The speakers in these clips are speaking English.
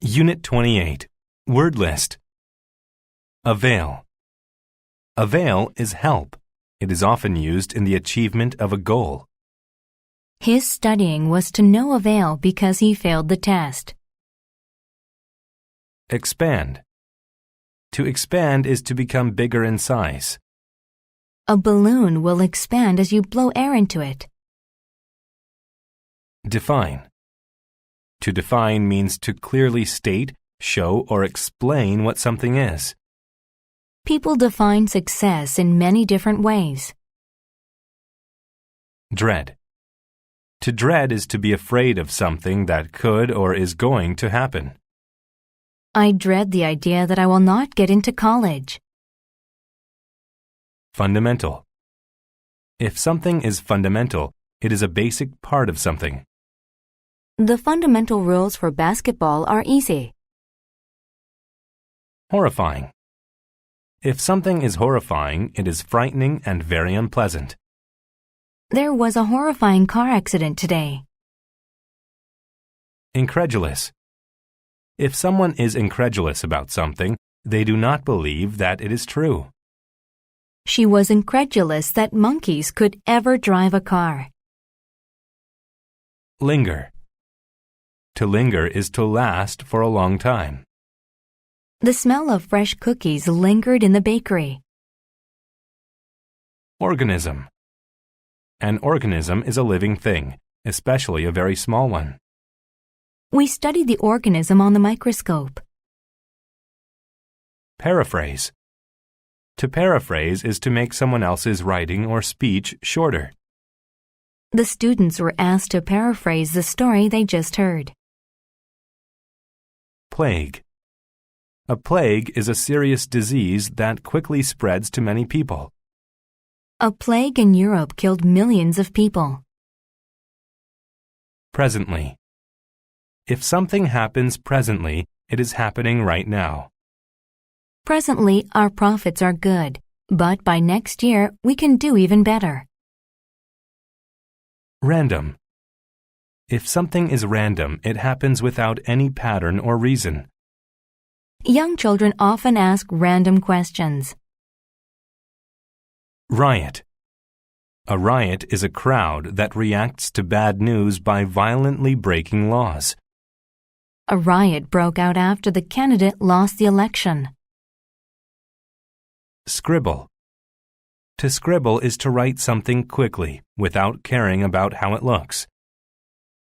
Unit 28. Word list. Avail. Avail is help. It is often used in the achievement of a goal. His studying was to no avail because he failed the test. Expand. To expand is to become bigger in size. A balloon will expand as you blow air into it. Define. To define means to clearly state, show, or explain what something is. People define success in many different ways. Dread. To dread is to be afraid of something that could or is going to happen. I dread the idea that I will not get into college. Fundamental. If something is fundamental, it is a basic part of something. The fundamental rules for basketball are easy. Horrifying. If something is horrifying, it is frightening and very unpleasant. There was a horrifying car accident today. Incredulous. If someone is incredulous about something, they do not believe that it is true. She was incredulous that monkeys could ever drive a car. Linger. To linger is to last for a long time. The smell of fresh cookies lingered in the bakery. Organism. An organism is a living thing, especially a very small one. We studied the organism on the microscope. Paraphrase. To paraphrase is to make someone else's writing or speech shorter. The students were asked to paraphrase the story they just heard. Plague. A plague is a serious disease that quickly spreads to many people. A plague in Europe killed millions of people. Presently. If something happens presently, it is happening right now. Presently, our profits are good, but by next year, we can do even better. Random. If something is random, it happens without any pattern or reason. Young children often ask random questions. Riot. A riot is a crowd that reacts to bad news by violently breaking laws. A riot broke out after the candidate lost the election. Scribble. To scribble is to write something quickly, without caring about how it looks.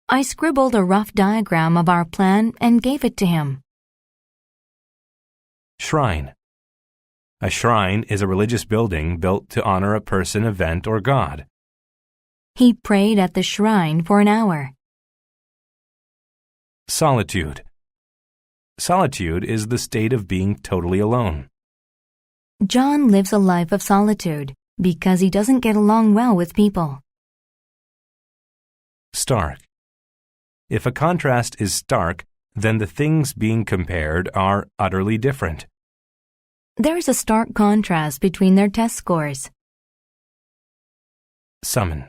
I scribbled a rough diagram of our plan and gave it to him. Shrine. A shrine is a religious building built to honor a person, event, or god. He prayed at the shrine for an hour. Solitude. Solitude is the state of being totally alone. John lives a life of solitude because he doesn't get along well with people. Stark. If a contrast is stark, then the things being compared are utterly different. There's a stark contrast between their test scores. Summon.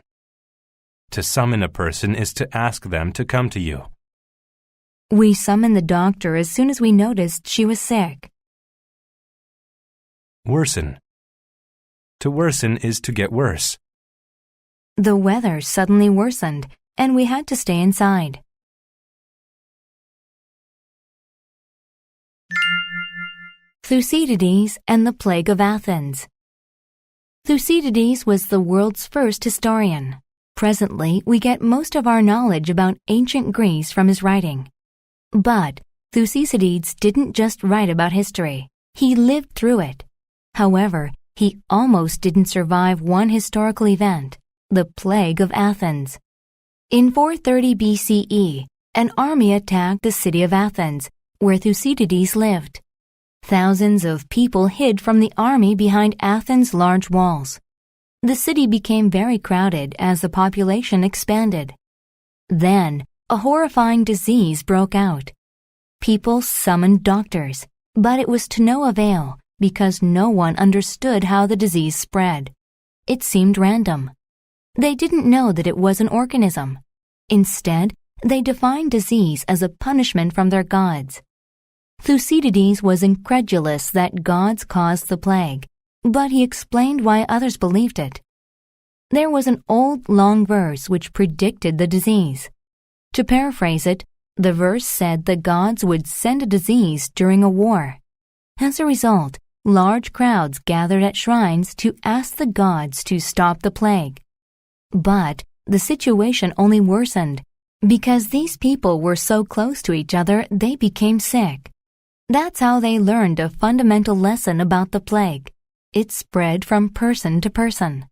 To summon a person is to ask them to come to you. We summoned the doctor as soon as we noticed she was sick. Worsen. To worsen is to get worse. The weather suddenly worsened, and we had to stay inside. Thucydides and the Plague of Athens. Thucydides was the world's first historian. Presently, we get most of our knowledge about ancient Greece from his writing. But Thucydides didn't just write about history. He lived through it. However, he almost didn't survive one historical event, the Plague of Athens. In 430 BCE, an army attacked the city of Athens, where Thucydides lived. Thousands of people hid from the army behind Athens' large walls. The city became very crowded as the population expanded. Then, a horrifying disease broke out. People summoned doctors, but it was to no avail because no one understood how the disease spread. It seemed random. They didn't know that it was an organism. Instead, they defined disease as a punishment from their gods. Thucydides was incredulous that gods caused the plague, but he explained why others believed it. There was an old long verse which predicted the disease. To paraphrase it, the verse said the gods would send a disease during a war. As a result, large crowds gathered at shrines to ask the gods to stop the plague. But the situation only worsened. Because these people were so close to each other, they became sick. That's how they learned a fundamental lesson about the plague. It spread from person to person.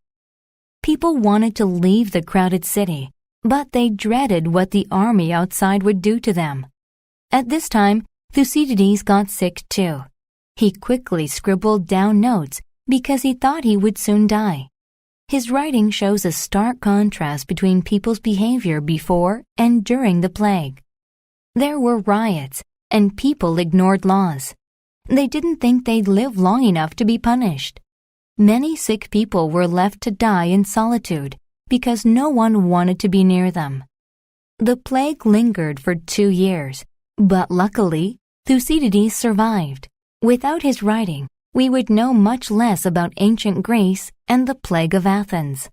People wanted to leave the crowded city, but they dreaded what the army outside would do to them. At this time, Thucydides got sick too. He quickly scribbled down notes because he thought he would soon die. His writing shows a stark contrast between people's behavior before and during the plague. There were riots, and people ignored laws. They didn't think they'd live long enough to be punished. Many sick people were left to die in solitude because no one wanted to be near them. The plague lingered for 2 years, but luckily, Thucydides survived. Without his writing, we would know much less about ancient Greece and the plague of Athens.